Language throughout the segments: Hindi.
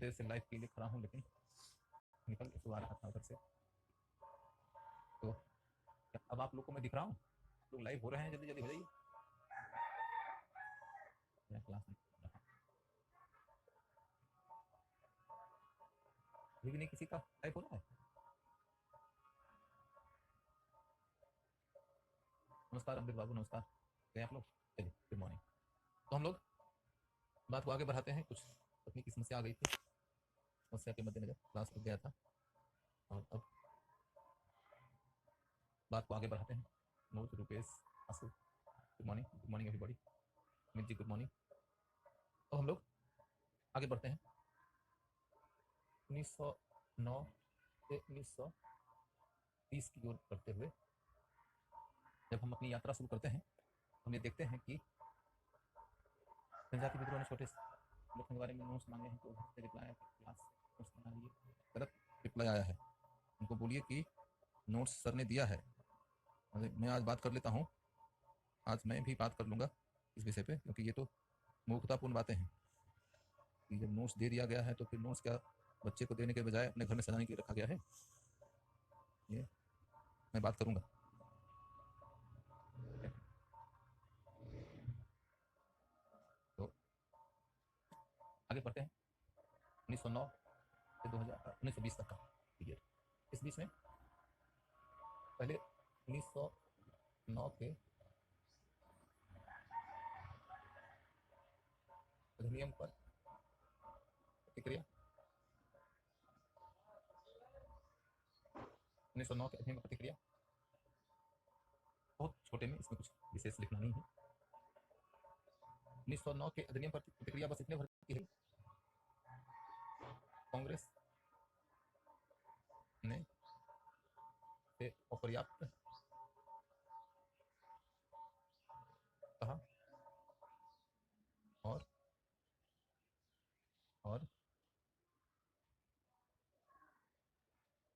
देर से लाइव के लिए खड़ा हूँ, लेकिन निकल के आ रहा था उधर से। तो अब आप लोग को मैं दिख रहा हूँ? लोग लाइव हो रहे हैं, जल्दी जल्दी हो जाइए। क्लास अभी भी नहीं किसी का लाइव हो रहा है। नमस्कार अमृत बाबू, नमस्कार। गए आप लोग? चलिए, गुड मॉर्निंग। तो हम लोग बात को आगे बढ़ाते हैं। कुछ तकनीकी समस्या आ गई थी, समस्या के मद्देनजर क्लास रुक गया था, और अब बात को आगे बढ़ाते हैं। मनोज, रुपेश, आशु, good morning everybody. Amit ji, good morning. तो हम लोग आगे बढ़ते हैं। 1909 से 1930 की ओर बढ़ते हुए जब हम अपनी यात्रा शुरू करते हैं, हम ये देखते हैं कि जनजाति मित्रों ने छोटे लेखन के बारे में नोट्स मांगे हैं, तो घर से रिप्लाई आया कि क्लास नोट्स बना लिए। गलत रिप्लाई आया है, उनको बोलिए कि नोट्स सर ने दिया है। मैं आज बात कर लेता हूँ, आज मैं भी बात कर लूँगा इस विषय पे, क्योंकि ये तो मूर्खतापूर्ण बातें हैं कि जब नोट्स दे दिया गया है तो फिर नोट्स क्या बच्चे को देने के बजाय अपने घर में सजाने के लिए रखा गया है। ये मैं बात करूँगा। तो आगे बढ़ते हैं। 1909 से 1920 तक का पीरियड। इस बीच में पहले 1909 के अधिनियम पर प्रतिक्रिया, 1909 के अधिनियम पर प्रतिक्रिया बहुत छोटे में, इसमें कुछ विशेष लिखना नहीं है। 1909 के अधिनियम पर प्रतिक्रिया बस इतने भर की है, कांग्रेस ने अपर्याप्त कहा और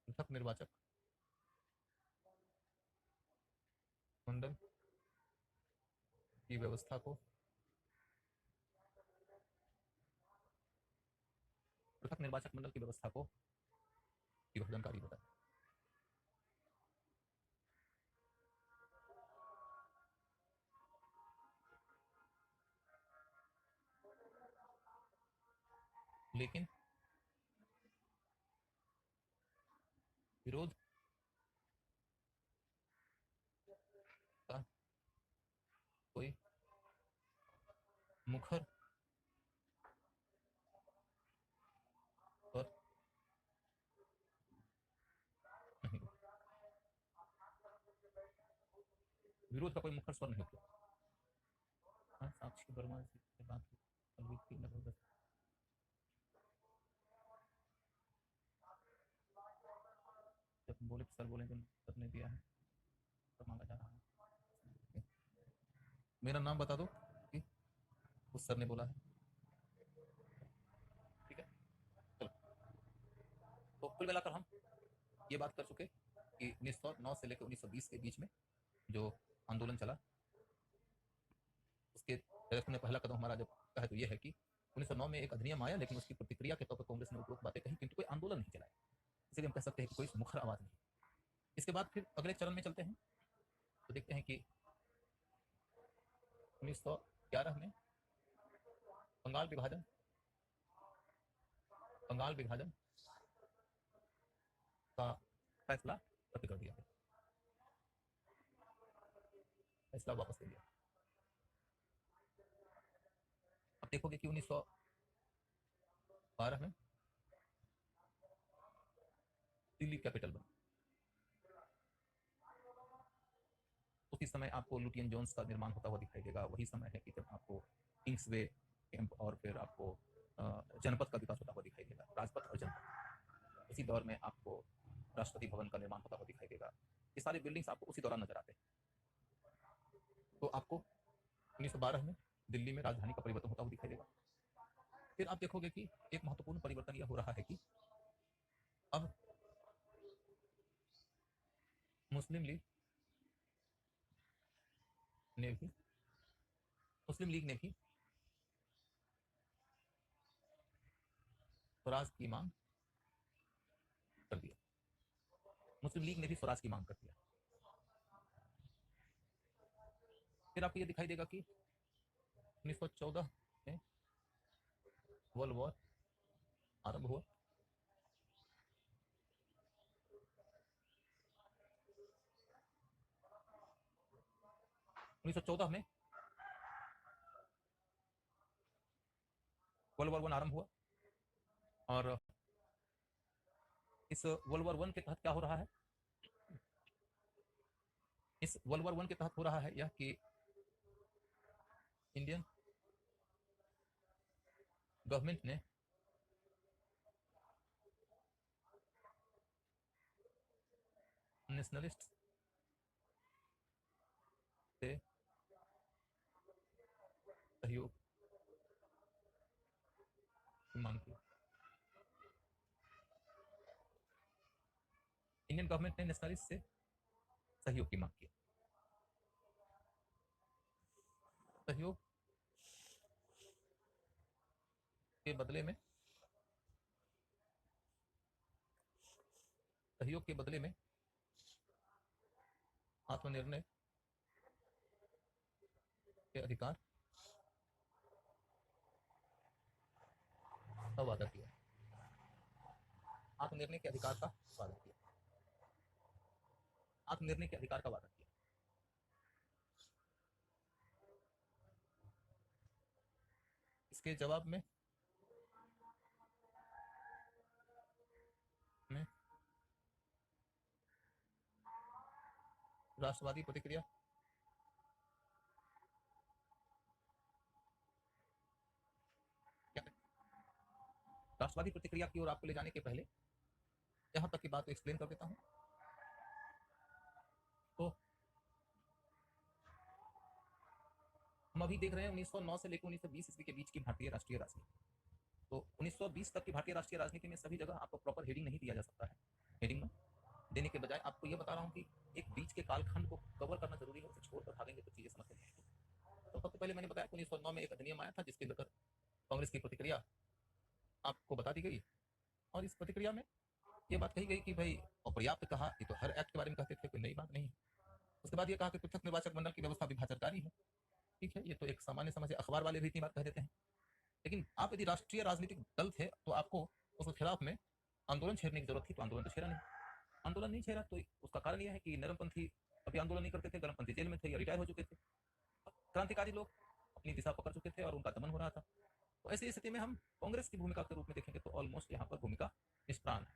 पृथक निर्वाचक मंडल की व्यवस्था को विभाजनकारी बताया। लेकिन विरोध का कोई मुखर स्वर नहीं, विरोध का कोई मुखर स्वर नहीं उठा। हाँ, साक्षी वर्मा से बात कल हुई थी लगभग 10। जब बोले सर बोले जो सर ने दिया है तो मांगा जा रहा है, मेरा नाम बता दो कि उस सर ने बोला है। ठीक है, चलो। तो कुल मिलाकर हम ये बात कर चुके कि 1909 से लेकर 1920 के बीच में जो आंदोलन चला, उसके डायरेक्शन में पहला कदम हमारा जब कहा तो ये है कि 1909 में एक अधिनियम आया, लेकिन उसकी प्रतिक्रिया के तौर पर कांग्रेस ने उपरोक्त बातें कही, किंतु कोई आंदोलन नहीं चलाया। इसलिए हम कह सकते हैं कि कोई मुखर आवाज नहीं। इसके बाद फिर अगले चरण में चलते हैं, तो देखते हैं कि 1911 में बंगाल विभाजन का फैसला रद्द कर दिया गया, फैसला वापस ले लिया। अब देखोगे कि 1912 में दिल्ली कैपिटल बना। उसी समय आपको लुटियन जोन्स का निर्माण होता हुआ दिखाई देगा। वही समय है कि जब आपको किंग्सवे कैंप और फिर आपको जनपद का विकास होता हुआ दिखाई देगा, राजपथ और जनपद। उसी दौर में आपको राष्ट्रपति भवन का निर्माण होता हुआ दिखाई देगा। ये सारे बिल्डिंग्स आपको उसी दौरान नजर आते हैं। तो आपको 1912 में दिल्ली में राजधानी का परिवर्तन होता हुआ दिखाई देगा। फिर आप देखोगे कि एक महत्वपूर्ण परिवर्तन यह हो रहा है कि अब मुस्लिम लीग ने भी स्वराज की मांग कर दिया, मुस्लिम लीग ने भी स्वराज की मांग कर दिया। फिर आपको ये दिखाई देगा कि 1914 में वर्ल्ड वॉर आरंभ हुआ। उन्नीस सौ चौदह में वर्ल्ड वॉर 1 आरंभ हुआ और इस वर्ल्ड वॉर 1 के तहत क्या हो रहा है? इस वर्ल्ड वॉर 1 के तहत हो रहा है यह कि इंडियन गवर्नमेंट ने नेशनलिस्ट से सहयोग की मांग की। इंडियन गवर्नमेंट ने नेशनलिस्ट से सहयोग की मांग की। सहयोग के बदले में आत्मनिर्णय के अधिकार का वादा किया। आत्मनिर्णय के अधिकार का वादा किया। आत्मनिर्णय के अधिकार का वादा किया। इसके जवाब में राष्ट्रवादी प्रतिक्रिया क्या है? राष्ट्रवादी प्रतिक्रिया की ओर आपको ले जाने के पहले यहां तक की बात को एक्सप्लेन कर देता हूं। तो हम अभी देख रहे हैं 1909 से लेकर 1920 ईस्वी के बीच की भारतीय राष्ट्रीय राजनीति। तो 1920 तक की भारतीय राष्ट्रीय राजनीति में सभी जगह आपको प्रॉपर हेडिंग नहीं दिया जा सकता है। हेडिंग में देने के बजाय आपको यह बता रहा हूं कि एक बीच के कालखंड को कवर करना जरूरी है, उसे छोड़कर भागेंगे तो चीजें समझ में नहीं आएगी। तो सबसे पहले मैंने बताया 1909 में एक अधिनियम आया था जिसके लेकर कांग्रेस की प्रतिक्रिया आपको बता दी गई और इस प्रतिक्रिया में ये बात कही गई कि भाई अपर्याप्त कहा, ये तो हर एक्ट के बारे में कहते थे, कोई नई बात नहीं है। उसके बाद ये कहा कि पृथक निर्वाचक मंडल की व्यवस्था विभाजनकारी है। ठीक है, ये तो एक सामान्य समझ है, अखबार वाले भी इतनी बात कह देते हैं। लेकिन आप यदि राष्ट्रीय राजनीतिक दल थे तो आपको उसके खिलाफ में आंदोलन छेड़ने की जरूरत थी, तो आंदोलन तो छेड़ा नहीं। आंदोलन नहीं छेड़ा तो उसका कारण यह है कि नरमपंथी अभी आंदोलन नहीं करते थे, गरमपंथी जेल में थे या रिटायर हो चुके थे, क्रांतिकारी लोग अपनी दिशा पकड़ चुके थे और उनका दमन हो रहा था। तो ऐसी स्थिति में हम कांग्रेस की भूमिका के रूप में देखेंगे तो ऑलमोस्ट यहाँ पर भूमिका निष्प्राण है।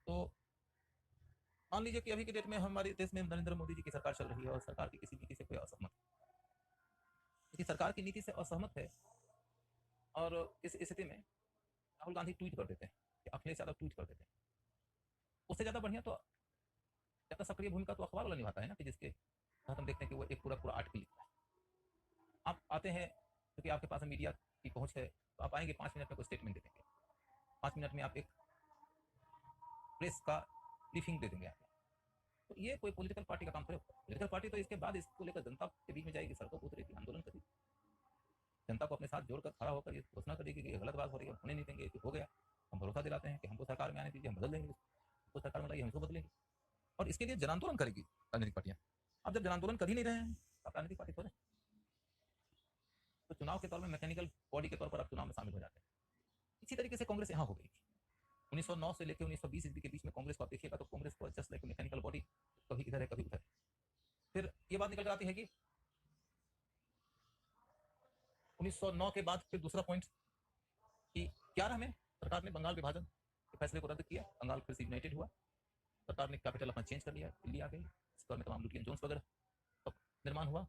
तो मान लीजिए कि अभी के डेट में हमारे देश में नरेंद्र मोदी जी की सरकार चल रही है और सरकार की किसी नीति से कोई असहमत है, किसी सरकार की नीति से असहमत है और इस स्थिति में राहुल गांधी ट्वीट कर देते हैं या अखिलेश यादव ट्वीट कर देते हैं, उससे ज्यादा बढ़िया तो ज्यादा सक्रिय भूमिका तो अखबार वाला निभाता है ना, कि जिसके साथ हम देखते हैं कि वो एक पूरा आर्टिकल लिखता है। आप आते हैं क्योंकि आपके पास मीडिया की पहुंच है, तो आप आएंगे 5 मिनट में कोई स्टेटमेंट दे देंगे, 5 मिनट में आप एक प्रेस का ब्रीफिंग दे देंगे आपको। तो ये कोई पॉलिटिकल पार्टी का काम थोड़ा। पॉलिटिकल पार्टी तो इसके बाद इसको लेकर जनता के बीच में जाएगी, सड़कों पर उतरेगी, आंदोलन करेगी, जनता को अपने साथ जोड़कर खड़ा होकर ये घोषणा करेगी कि ये गलत बात हो रही है, होने नहीं देंगे, ये हो गया। हम भरोसा दिलाते हैं कि हमको सरकार में आने दीजिए, हम बदल देंगे, हमको सरकार में लाइए, हमको बदलेंगे। और इसके लिए जन आंदोलन करेगी राजनीतिक पार्टियां। अब जब जन आंदोलन कर ही नहीं रहे हैं आप राजनीतिक पार्टी थोड़े, तो चुनाव के तौर में मैकेनिकल बॉडी के तौर पर आप चुनाव में शामिल हो जाते हैं। इसी तरीके से कांग्रेस यहाँ हो गई थी 1909 से लेकर 1920 ईस्वी के बीच में। कांग्रेस को आप देखिएगा तो कांग्रेस को जस्ट लाइक मैकेनिकल बॉडी, कभी इधर है कभी उधर। फिर ये बात निकल आती है कि 1909 के बाद फिर दूसरा पॉइंट कि 11 में सरकार ने बंगाल विभाजन के फैसले को रद्द किया, बंगाल फिर से यूनाइटेड हुआ, सरकार ने कैपिटल अपना चेंज कर लिया, दिल्ली आ गई, इस दौर में तमाम लुटियन जोन्स वगैरह का निर्माण हुआ।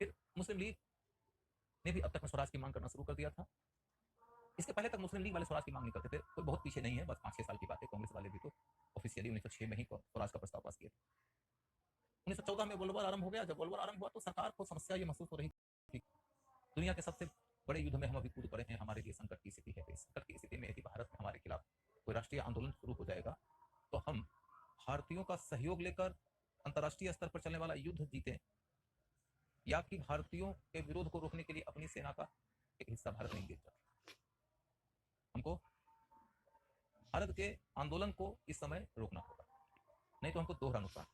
फिर मुस्लिम लीग ने भी अब तक स्वराज की मांग करना शुरू कर दिया था। इसके पहले तक मुस्लिम लीग वाले स्वराज की मांग नहीं करते थे, कोई बहुत पीछे नहीं है, बस 5-6 साल की बात है। कांग्रेस वाले भी तो ऑफिशियली 1906 में ही स्वराज का प्रस्ताव पास किया था। 1914 में वर्ल्ड वॉर आरंभ हो गया। जब वर्ल्ड वॉर आरंभ हुआ तो सरकार को समस्या ये महसूस हो रही थी, दुनिया के सबसे बड़े युद्ध में हम अभी कूद पड़े हैं, हमारे लिए संकट की स्थिति है। इस संकट की स्थिति में यदि भारत में हमारे खिलाफ कोई राष्ट्रीय आंदोलन शुरू हो जाएगा तो हम भारतीयों का सहयोग लेकर अंतर्राष्ट्रीय स्तर पर चलने वाला युद्ध जीते, या कि भारतीयों के विरोध को रोकने के लिए अपनी सेना का एक हिस्सा भारत नहीं दे सकता। हमको भारत के आंदोलन को इस समय रोकना होगा, नहीं तो हमको दोहरा नुकसान।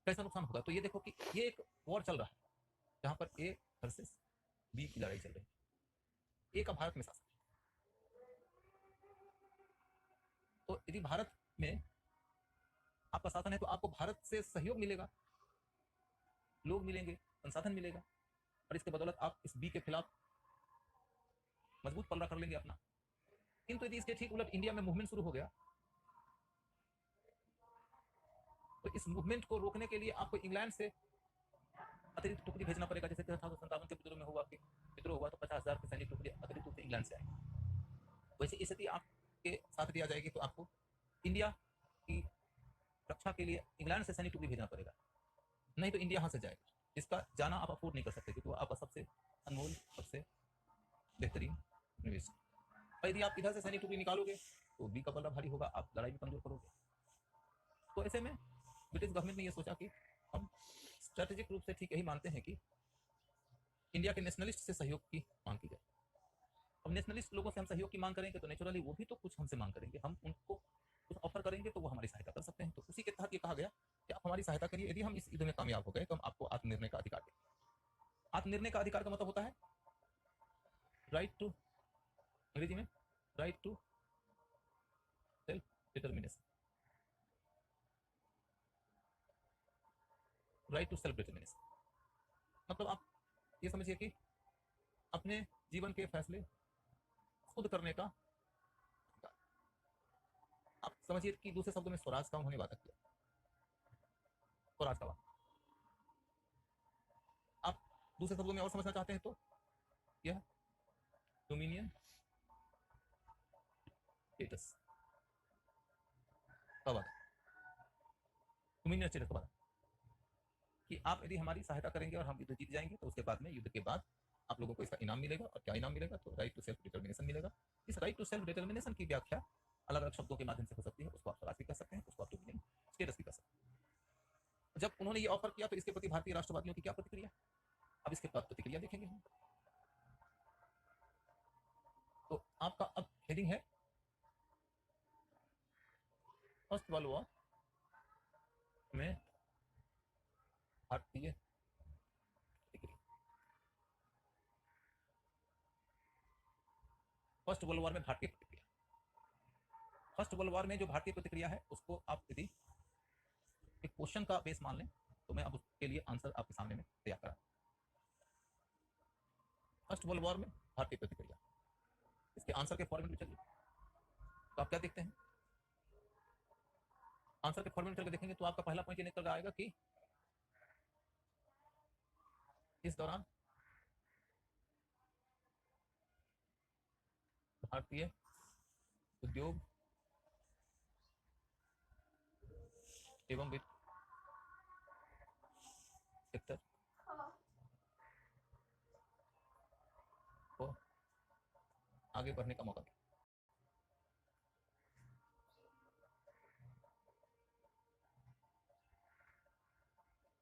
कैसा नुकसान होगा? तो ये देखो कि ये एक वॉर चल रहा है जहां पर ए वर्सेस बी की लड़ाई चल रही है। ए का भारत में शासन, तो यदि भारत में आपका शासन है तो आपको भारत से सहयोग मिलेगा, लोग मिलेंगे, संसाधन मिलेगा, और इसके बदौलत आप इस बी के खिलाफ मजबूत पलड़ा कर लेंगे अपना। किंतु यदि इसके ठीक उलट इंडिया में मूवमेंट शुरू हो गया, तो इस मूवमेंट को रोकने के लिए आपको इंग्लैंड से अतिरिक्त टुकड़ी भेजना पड़ेगा। जैसे 1857 के विद्रोह में हुआ कि विद्रोह हुआ तो 50,000 की सैनिक टुकड़ी अतिरिक्त रूप से इंग्लैंड से आएगी। वैसे स्थिति आपके साथ दिया जाएगी तो आपको इंडिया की रक्षा के लिए इंग्लैंड से सैनिक टुकड़ी भेजना पड़ेगा, नहीं तो इंडिया यहाँ से जाएगा। इसका जाना आप अफोर्ड नहीं कर सकते क्योंकि वो आपका सबसे अनमोल, सबसे बेहतरीन निवेश। और यदि आप इधर से सैनिक टुकड़ी निकालोगे तो बी का पलड़ा भारी होगा, आप लड़ाई में कमजोर करोगे। तो ऐसे में ब्रिटिश गवर्नमेंट ने यह सोचा कि हम स्ट्रेटेजिक रूप से ठीक यही मानते हैं कि इंडिया के नेशनलिस्ट से सहयोग की मांग की जाए। अब नेशनलिस्ट लोगों से हम सहयोग की मांग करेंगे तो नेचुरली वो भी तो कुछ हमसे मांग करेंगे, हम उनको कुछ ऑफर करेंगे तो वो हमारी सहायता कर सकते हैं। तो उसी के तहत ये कहा गया कि आप हमारी सहायता करिए, यदि हम इस युद्ध में कामयाब हो गए तो हम आपको आत्मनिर्णय का अधिकार दें। आत्मनिर्णय का अधिकार का मतलब होता है राइट टू, अंग्रेजी में right to self determination, right to self determination. मतलब आप ये समझिए कि अपने जीवन के फैसले खुद करने का, आप समझिए कि दूसरे शब्दों में स्वराज का उन्होंने वादा किया। स्वराज का वादा आप दूसरे शब्दों में और समझना चाहते हैं तो यह डोमिनियन स्टेटस का वादा, डोमिनियन स्टेटस का वादा कि आप यदि हमारी सहायता करेंगे और हम युद्ध जीत जाएंगे तो उसके बाद में, युद्ध के बाद आप लोगों को इसका इनाम मिलेगा। और क्या इनाम मिलेगा? तो राइट टू सेल्फ डिटर्मिनेशन मिलेगा। इस राइट टू सेल्फ डिटर्मिनेशन की व्याख्या अलग अलग शब्दों के माध्यम से हो सकती है। उसको आप स्वराज भी कह सकते हैं, उसको आप डोमिनियन स्टेटस भी कह सकते हैं। जब उन्होंने ये ऑफर किया तो इसके प्रति भारतीय राष्ट्रवादियों की क्या प्रतिक्रिया, अब इसके बाद प्रतिक्रिया देखेंगे हम। तो आपका अब हेडिंग है फर्स्ट वर्ल्ड वॉर में भारतीय प्रतिक्रिया। फर्स्ट वर्ल्ड वॉर में भारतीय प्रतिक्रिया। फर्स्ट वर्ल्ड वॉर में जो भारतीय प्रतिक्रिया है उसको आप यदि एक क्वेश्चन का बेस मान लें तो मैं अब उसके लिए आंसर आपके सामने में तैयार करा। फर्स्ट वर्ल्ड वॉर में भारतीय प्रतिक्रिया, इसके आंसर के फॉर्मेट में चलिए तो आप क्या देखते हैं? आंसर के फॉर्मेट में चलकर देखेंगे तो आपका पहला पॉइंट ये निकल कर आएगा कि इस दौरान भारतीय उद्योग एवं वित्त सेक्टर को आगे बढ़ने का मौका दिया।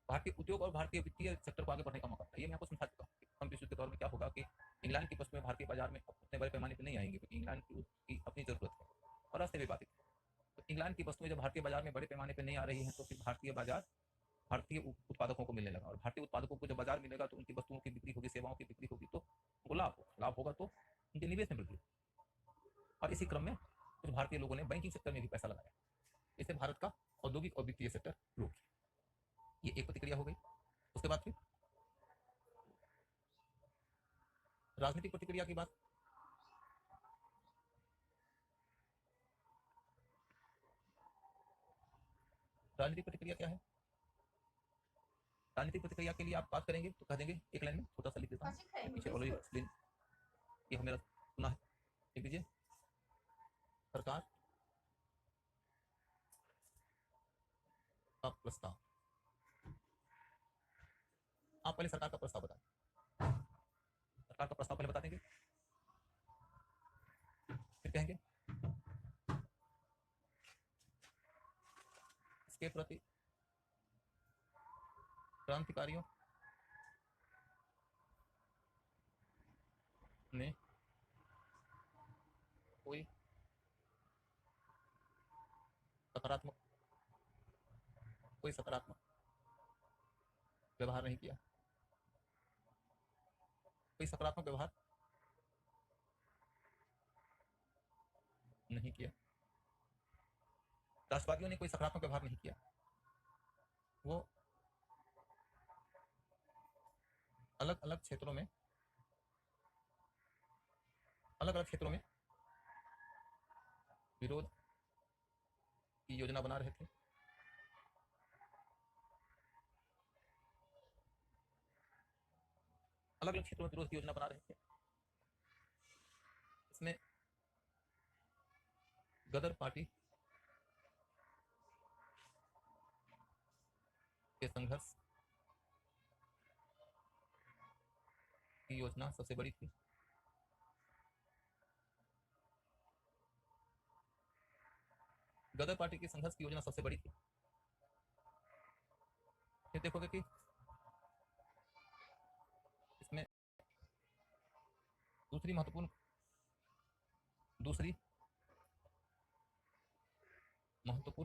भारतीय उद्योग और भारतीय वित्तीय सेक्टर को आगे बढ़ने का मौका था। ये मैं आपको समझा चुका हूँ। कम विश्व के दौर में क्या होगा कि इंग्लैंड की वस्तुएं भारतीय बाजार में उतने बड़े पैमाने पर नहीं आएंगी क्योंकि इंग्लैंड की अपनी जरूरत है और रास्ते भी बाधित है। तो इंग्लैंड की वस्तुएं जब भारतीय बाजार में बड़े पैमाने पर नहीं आ रही हैं तो फिर भारतीय बाजार भारतीय उत्पादकों को मिलने लगा, और भारतीय उत्पादकों को जब बाजार मिलेगा तो उनकी वस्तुओं की बिक्री होगी, सेवाओं की बिक्री होगी, तो उनको लाभ होगा तो उनके निवेश में वृद्धि। और इसी क्रम में कुछ भारतीय लोगों ने बैंकिंग सेक्टर में भी पैसा लगाया। इससे भारत का औद्योगिक और वित्तीय सेक्टर ग्रो किया। ये एक प्रतिक्रिया हो गई। उसके बाद फिर राजनीतिक प्रतिक्रिया की बात। राजनीतिक प्रतिक्रिया क्या है? राजनीतिक प्रतिक्रिया के लिए आप बात करेंगे तो कह देंगे, एक लाइन में छोटा सा लिख देता हूँ, पीछे ऑलरेडी एक्सप्लेन ये मेरा सुना है, लिख दीजिए। सरकार का प्रस्ताव। आप पहले सरकार का प्रस्ताव बताएं। सरकार का प्रस्ताव पहले बता देंगे, फिर कहेंगे इसके प्रति क्रांतिकारियों ने कोई कोई सकारात्मक व्यवहार नहीं किया, कोई सकारात्मक व्यवहार नहीं किया। राष्ट्रवादियों ने कोई सकारात्मक व्यवहार नहीं किया। वो अलग अलग क्षेत्रों में विरोध की योजना बना रहे थे। अलग अलग क्षेत्रों में विरोध की योजना बना रहे थे। इसमें गदर पार्टी के संघर्ष की योजना सबसे बड़ी थी। गदर पार्टी की संघर्ष की योजना सबसे बड़ी थी। फिर देखोगे कि इसमें दूसरी महत्वपूर्ण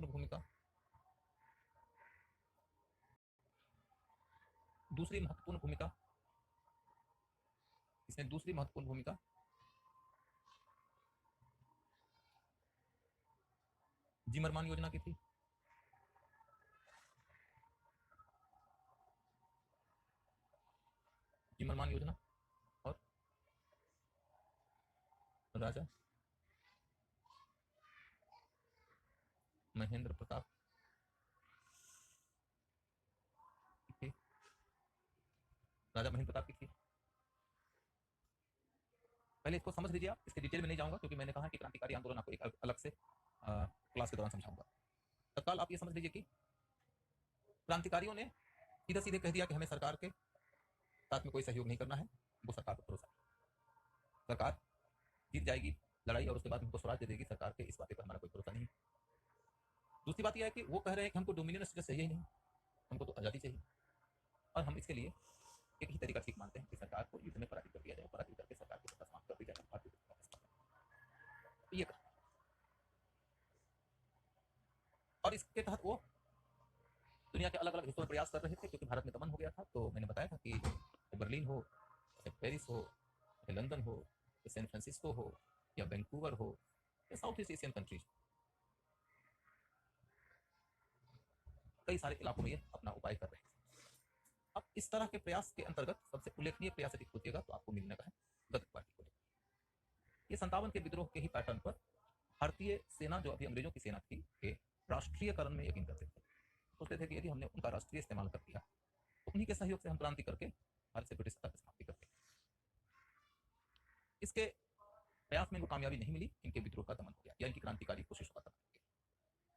भूमिका इसमें दूसरी महत्वपूर्ण भूमिका जिमरमान योजना की थी। जिमरमान योजना और राजा महेंद्र प्रताप की थी। राजा महेंद्र प्रताप की थी। पहले इसको समझ लीजिए आप, इसके डिटेल में नहीं जाऊंगा क्योंकि मैंने कहा कि क्रांतिकारी आंदोलन आपको एक अलग से क्लास के दौरान समझाऊंगा। तत्काल आप ये समझ लीजिए कि क्रांतिकारियों ने सीधे सीधे कह दिया कि हमें सरकार के साथ में कोई सहयोग नहीं करना है, वो सरकार पर भरोसा है। सरकार जीत जाएगी लड़ाई और उसके बाद हमको स्वराज दे देगी, सरकार के इस बात पर हमारा कोई भरोसा नहीं। दूसरी बात यह है कि वो कह रहे हैं कि हमको डोमिनियन स्टेटस चाहिए ही नहीं, हमको तो आज़ादी चाहिए, और हम इसके लिए एक ही तरीका ठीक मानते हैं कि सरकार को युद्ध में पराजित कर दिया जाए, पराजित करके सरकार की सत्ता समाप्त कर दी जाए। ये और इसके तहत वो दुनिया के अलग अलग हिस्सों में प्रयास कर रहे थे क्योंकि भारत में दमन हो गया था। तो मैंने बताया था कि बर्लिन हो, पेरिस हो, लंदन हो, सैन फ्रांसिस्को हो, या वैंकूवर हो, या साउथ ईस्ट एशियन कंट्रीज, कई सारे इलाकों में ये अपना उपाय कर रहे हैं। अब इस तरह के प्रयास के अंतर्गत सबसे उल्लेखनीय प्रयास यदि खोजिएगा तो आपको मिलने का है गदर पार्टी को। ये 57 के विद्रोह के ही पैटर्न पर भारतीय सेना, जो अभी अंग्रेजों की सेना थी, के राष्ट्रीयकरण में यकीन करते थे। सोचते थे कि यदि हमने उनका राष्ट्रीय इस्तेमाल कर दिया तो उन्हीं के सहयोग से हम क्रांति करके भारत से ब्रिटिश सत्ता की समाप्ति करते। इसके प्रयास में इनको कामयाबी नहीं मिली, इनके विद्रोह का दमन हो गया या इनकी क्रांतिकारी कोशिशों का दमन हो गया।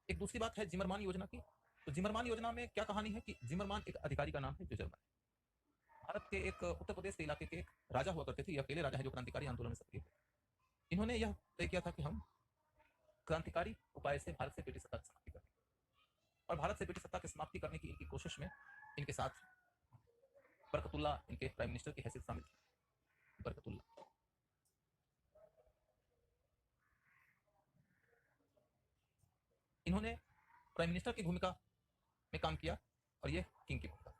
एक दूसरी बात है जिमरमान योजना की। तो जिमरमान योजना में क्या कहानी है कि जिमरमान एक अधिकारी का नाम है जो जर्मन है। भारत के एक उत्तर प्रदेश के इलाके के एक राजा हुआ करते थे, ये अकेले राजा है जो क्रांतिकारी आंदोलन में सक्रिय थे। इन्होंने यह तय किया था कि हम क्रांतिकारी उपाय से भारत से ब्रिटिश सत्ता की समाप्ति करें, और भारत से ब्रिटिश सत्ता की समाप्ति करने की इनकी कोशिश में इनके साथ बरकतुल्ला इनके प्राइम मिनिस्टर की हैसियत शामिल थी। बरकतुल्ला इन्होंने प्राइम मिनिस्टर की भूमिका में काम किया और ये किंग की भूमिका।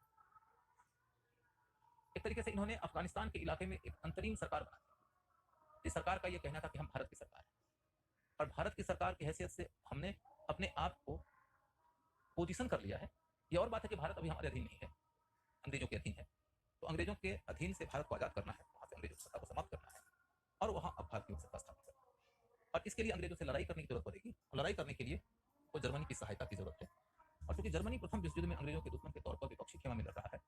एक तरीके से इन्होंने अफगानिस्तान के इलाके में एक अंतरिम सरकार बनाई। इस सरकार का यह कहना था कि हम भारत की सरकार है, और भारत की सरकार की हैसियत से हमने अपने आप को पोजीशन कर लिया है। ये और बात है कि भारत अभी हमारे अधीन नहीं है, अंग्रेजों के अधीन है। तो अंग्रेजों के अधीन से भारत को आजाद करना है, वहां से अंग्रेजों की सत्ता को समाप्त करना है, और वहां अब भारतीयों की सत्ता स्थापित करना है। और इसके लिए अंग्रेजों से लड़ाई करने की जरूरत पड़ेगी, और लड़ाई करने के लिए वो जर्मनी की सहायता की जरूरत है। और क्योंकि जर्मनी प्रथम विश्व युद्ध में अंग्रेजों के दुश्मन के तौर पर विपक्षी खेमा मिल रहा है,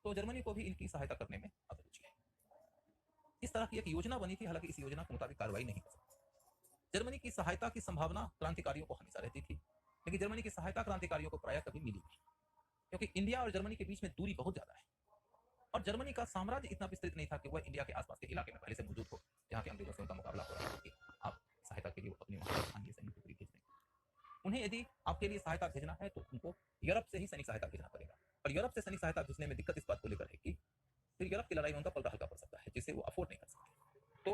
तो जर्मनी को भी इनकी सहायता करने में अब रुचि है। इस तरह की एक योजना बनी थी। हालांकि इस योजना के मुताबिक कार्रवाई नहीं कर सकती। जर्मनी की सहायता की संभावना क्रांतिकारियों को हमेशा रहती थी, लेकिन जर्मनी की सहायता क्रांतिकारियों को प्रायः कभी मिली नहीं, क्योंकि इंडिया और जर्मनी के बीच में दूरी बहुत ज्यादा है, और जर्मनी का साम्राज्य इतना विस्तृत नहीं था कि वह इंडिया के आसपास के इलाके में पहले से मौजूद हो, जहाँ के अंग्रेजों से उनका मुकाबला हो रहा है कि आप सहायता के लिए अपनी वहां स्थानीय सैनिक टुकड़ी भेज दें। उन्हें यदि आपके लिए सहायता भेजना है तो उनको यूरोप से ही सैनिक सहायता भेजना पड़ेगा, और यूरोप से सैनिक सहायता भेजने में दिक्कत इस बात को लेकर है कि फिर यूरोप की लड़ाई में उनका पलड़ा हल्का पड़ सकता है, जिसे वो अफोर्ड नहीं कर सकते। तो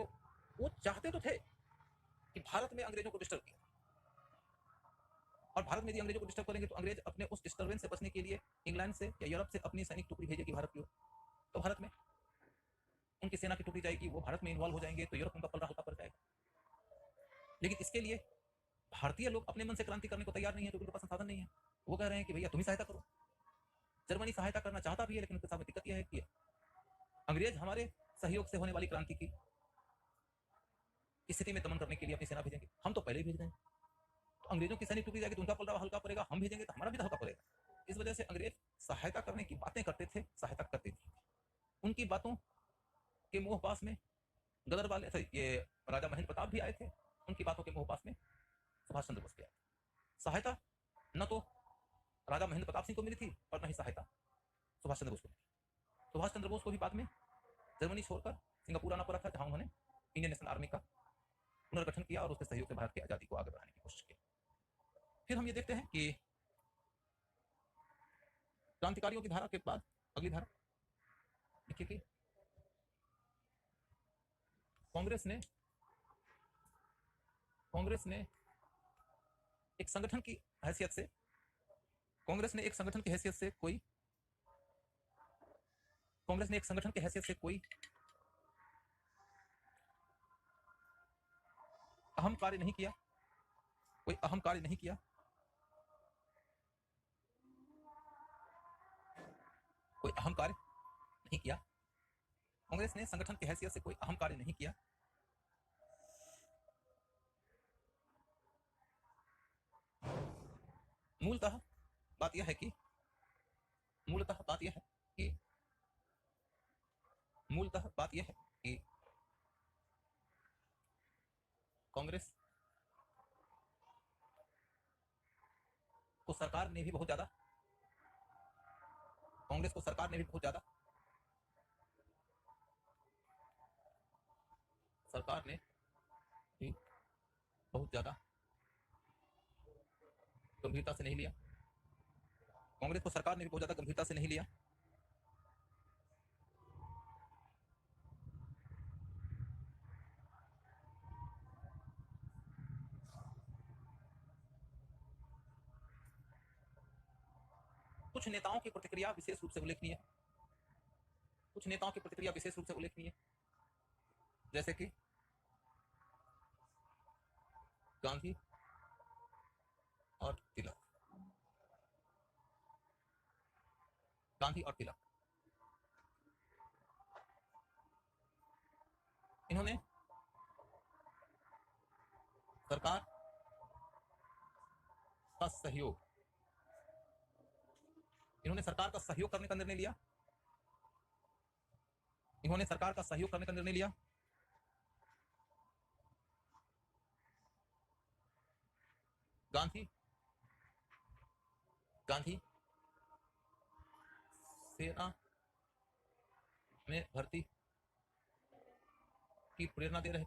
वो चाहते तो थे कि भारत में अंग्रेजों को डिस्टर्ब किया, और भारत में यदि अंग्रेजों को डिस्टर्ब करेंगे तो अंग्रेज अपने उस डिस्टर्बेंस से बचने के लिए इंग्लैंड से या यूरोप से अपनी सैनिक टुकड़ी भेजेगी भारत की ओर, तो भारत में उनकी सेना की टुकड़ी जाएगी, वो भारत में इन्वॉल्व हो जाएंगे, तो यूरोप उनका पलड़ा हल्का पड़ जाएगा। लेकिन इसके लिए भारतीय लोग अपने मन से क्रांति करने को तैयार नहीं है, क्योंकि उनके पास संसाधन नहीं है। वो कह रहे हैं कि भैया तुम ही सहायता करो। जर्मनी सहायता करना चाहता भी है, लेकिन उनके सामने दिक्कत यह है कि अंग्रेज हमारे सहयोग से होने वाली क्रांति की स्थिति में दमन करने के लिए अपनी सेना भेजेंगे, हम तो पहले ही भेज रहे हैं। तो अंग्रेजों की सैनिक टुकड़ी जाएगी तो उनका पलड़ा हल्का पड़ेगा, हम भेजेंगे तो हमारा भी हल्का पड़ेगा। इस वजह से अंग्रेज सहायता करने की बातें करते थे, सहायता करते थे। उनकी बातों के मोह पास में गदर वाले ये राजा महेंद्र प्रताप भी आए थे, उनकी बातों के मोह पास में सुभाष चंद्र बोस भी आए थे। सहायता न तो राजा महेंद्र प्रताप सिंह को मिली थी और न ही सहायता सुभाष चंद्र बोस को मिली। सुभाष चंद्र बोस को भी बाद में जर्मनी छोड़कर सिंगापुर आना पड़ा था, जहां उन्होंने इंडियन नेशनल आर्मी का पुनर्गठन किया और उसके सहयोग से भारत की आजादी को आगे बढ़ाने की कोशिश की। फिर हम ये देखते हैं कि क्रांतिकारियों की धारा के बाद अगली धारा देखिए कि कांग्रेस ने एक संगठन की हैसियत से कोई अहम कार्य नहीं किया, कांग्रेस ने संगठन की हैसियत से कोई अहम कार्य नहीं किया। मूलतः बात यह है कि कांग्रेस को सरकार ने भी बहुत ज्यादा गंभीरता से नहीं लिया। कांग्रेस को सरकार ने भी बहुत ज्यादा गंभीरता से नहीं लिया। कुछ नेताओं की प्रतिक्रिया विशेष रूप से उल्लेखनीय, जैसे कि गांधी और तिलक। इन्होंने सरकार का सहयोग करने का निर्णय लिया। गांधी सेना में भर्ती की प्रेरणा दे रहे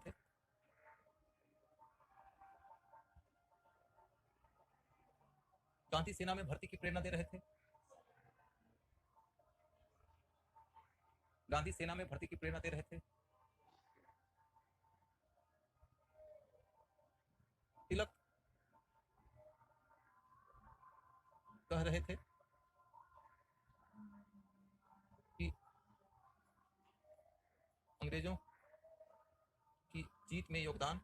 थे। गांधी सेना में भर्ती की प्रेरणा दे रहे थे। तिलक कह रहे थे कि अंग्रेजों की जीत में योगदान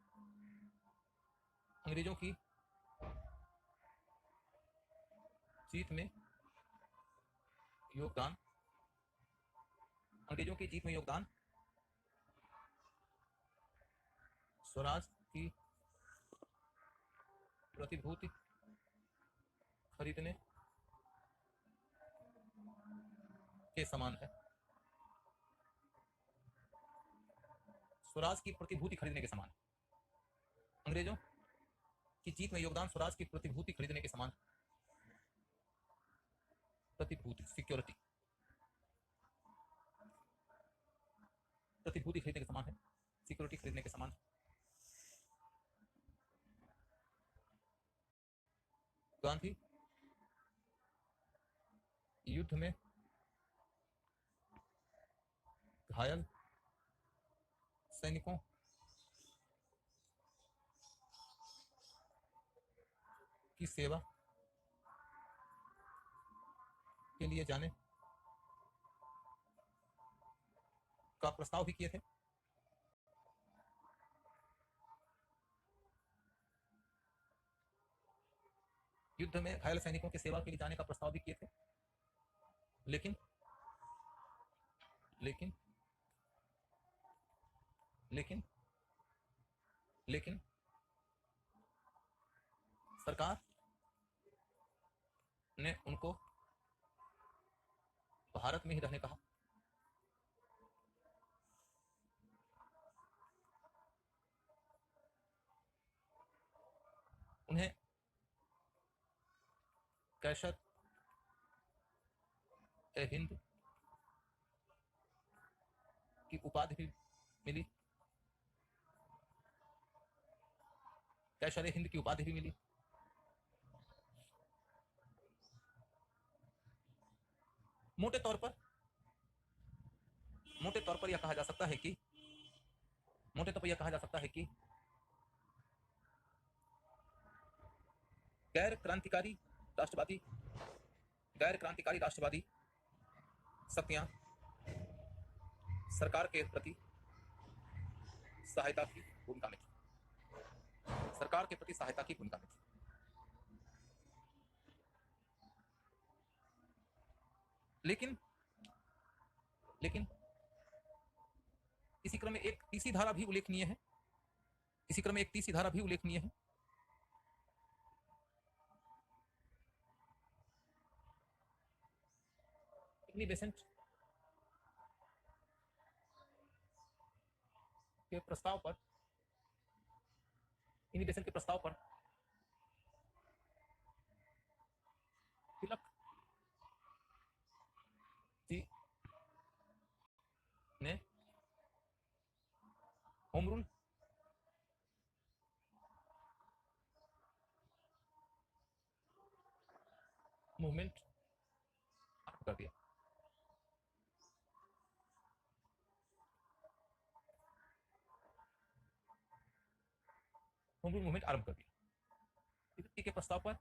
स्वराज की प्रतिभूति खरीदने के समान है। अंग्रेजों की जीत में योगदान स्वराज की प्रतिभूति खरीदने के समान। सिक्योरिटी खरीदने के समान। गांधी युद्ध में घायल सैनिकों की सेवा के लिए जाने का प्रस्ताव भी किए थे। युद्ध में घायल सैनिकों की सेवा के लिए जाने का प्रस्ताव भी किए थे। लेकिन लेकिन लेकिन लेकिन सरकार ने उनको भारत में ही रहने कहा। उन्हें कैसर ए हिंद की उपाधि भी मिली। कैसर ए हिंद की उपाधि भी मिली। मोटे तौर पर यह कहा जा सकता है कि गैर क्रांतिकारी राष्ट्रवादी शक्तियां सरकार के प्रति सहायता की भूमिका में थी। लेकिन इसी क्रम में एक तीसरी धारा भी उल्लेखनीय है। इग्नी बेसेंट के प्रस्ताव पर तिलक जी ने होम रूल मूवमेंट आरंभ कर दिया। तिलक जी के प्रस्ताव पर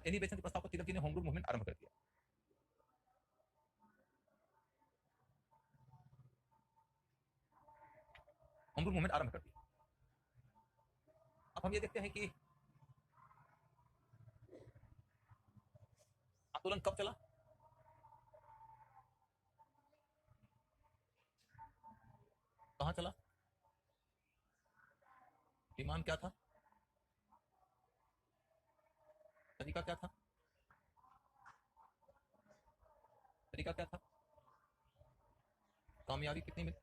एनी बेसेंट के प्रस्ताव पर तिलक जी ने होम रूल मूवमेंट आरंभ कर दिया। अब हम ये देखते हैं कि आंदोलन कब चला, कहां चला, डिमांड क्या था, तरीका क्या था, कामयाबी कितनी मिली,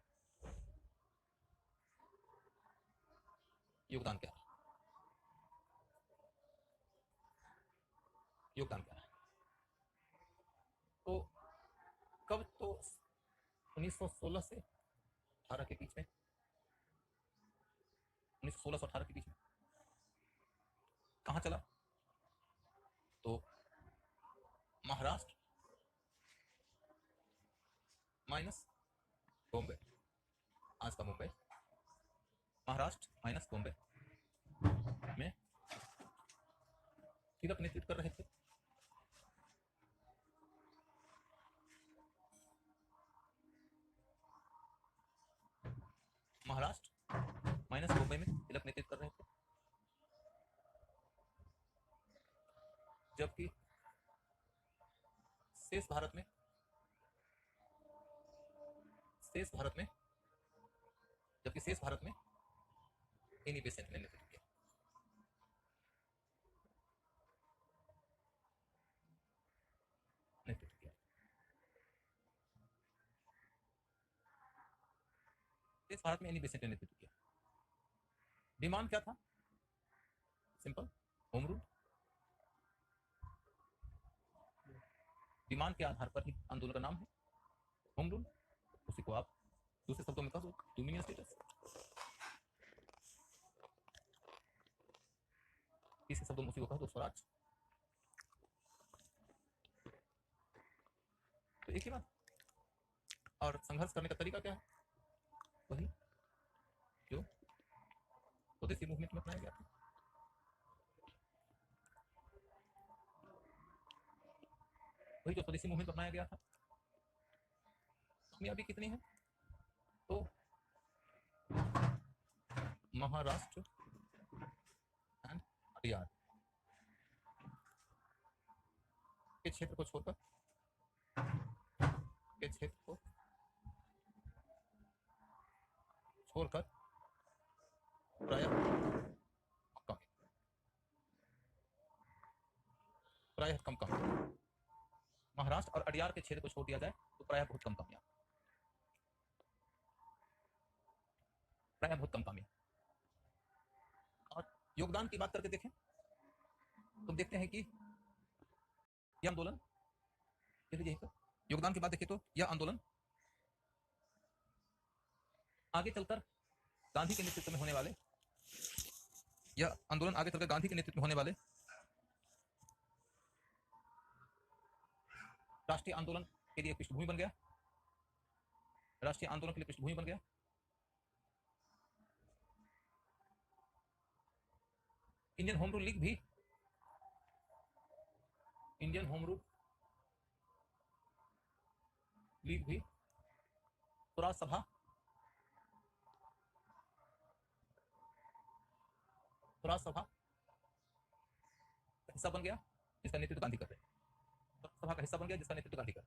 योगदान क्या रहा। तो कब, तो 1916 से 18 के बीच में, 1916 से 18 के बीच में कहां चला, तो महाराष्ट्र माइनस बॉम्बे, आज का मुंबई, महाराष्ट्र माइनस बॉम्बे में तिलक नेतृत्व कर रहे थे। महाराष्ट्र माइनस बॉम्बे में तिलक नेतृत्व कर रहे थे, जबकि शेष भारत में एनी बेसेंट ने नेतृत्व किया। शेष भारत में एनी बेसेंट ने नेतृत्व किया। डिमांड क्या था, सिंपल, होम रूल। डिमांड के आधार पर ही आंदोलन का नाम है होम रूल। उसी को आप दूसरे शब्दों में कह दो डोमिनियन स्टेटस, तीसरे शब्दों में उसी को कह दो स्वराज। तो एक ही बात। और संघर्ष करने का तरीका क्या है, वही जो स्वदेशी मूवमेंट में अपनाया गया था। वही जो स्वदेशी मूवमेंट अपनाया गया था। कामयाबी कितनी है? तो महाराष्ट्र एंड हरियाणा के क्षेत्र को छोड़कर प्रायः कम कम है। महाराष्ट्र और अडियार के क्षेत्र को छोड़ दिया जाए तो प्रायः बहुत कम कामयाब, प्रायः बहुत कम कामयाब। और योगदान की बात करके देखें तो देखते हैं कि यह आंदोलन, योगदान की बात देखें तो यह आंदोलन आगे चलकर गांधी के नेतृत्व में होने वाले, यह आंदोलन आगे चलकर गांधी के नेतृत्व में होने वाले राष्ट्रीय आंदोलन के लिए पृष्ठभूमि बन गया, राष्ट्रीय आंदोलन के लिए पृष्ठभूमि बन गया। इंडियन होम रूल लीग भी, इंडियन होम रूल लीग भी स्वराज सभा का हिस्सा बन गया, जिसका नेतृत्व गांधी कर रहे हैं। सभा का हिस्सा बन गया जिसका नेतृत्व गांधी कर,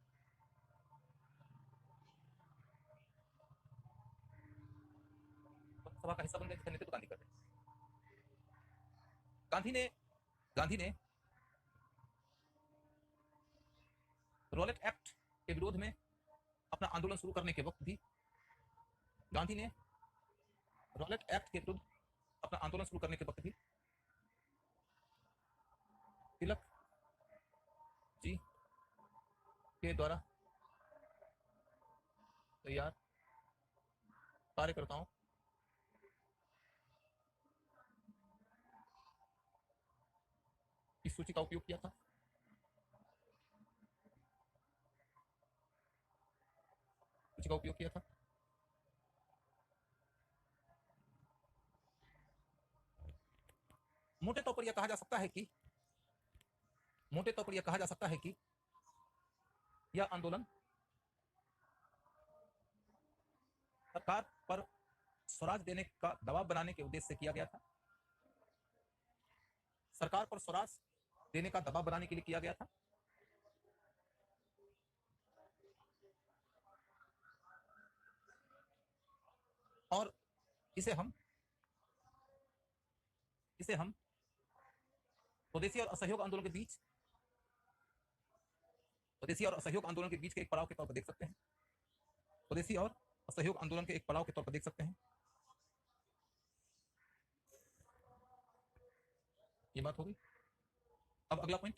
सभा का हिस्सा बन गया जिसका नेतृत्व गांधी कर रहे हैं। गांधी ने रॉलेट एक्ट के विरोध में अपना आंदोलन शुरू करने के वक्त भी, गांधी ने रॉलेट एक्ट के विरुद्ध अपना आंदोलन शुरू करने के वक्त भी तिलक जी के द्वारा तैयार कार्यकर्ताओं की सूची का उपयोग किया था। मोटे तौर पर यह कहा जा सकता है कि यह आंदोलन सरकार पर स्वराज देने का दबाव बनाने के उद्देश्य से किया गया था, सरकार पर स्वराज देने का दबाव बनाने के लिए किया गया था। और इसे हम स्वदेशी और असहयोग आंदोलन के बीच के एक पड़ाव के तौर पर देख सकते हैं। स्वदेशी और असहयोग आंदोलन के एक पड़ाव के तौर पर देख सकते हैं। ये बात होगी। अब अगला पॉइंट,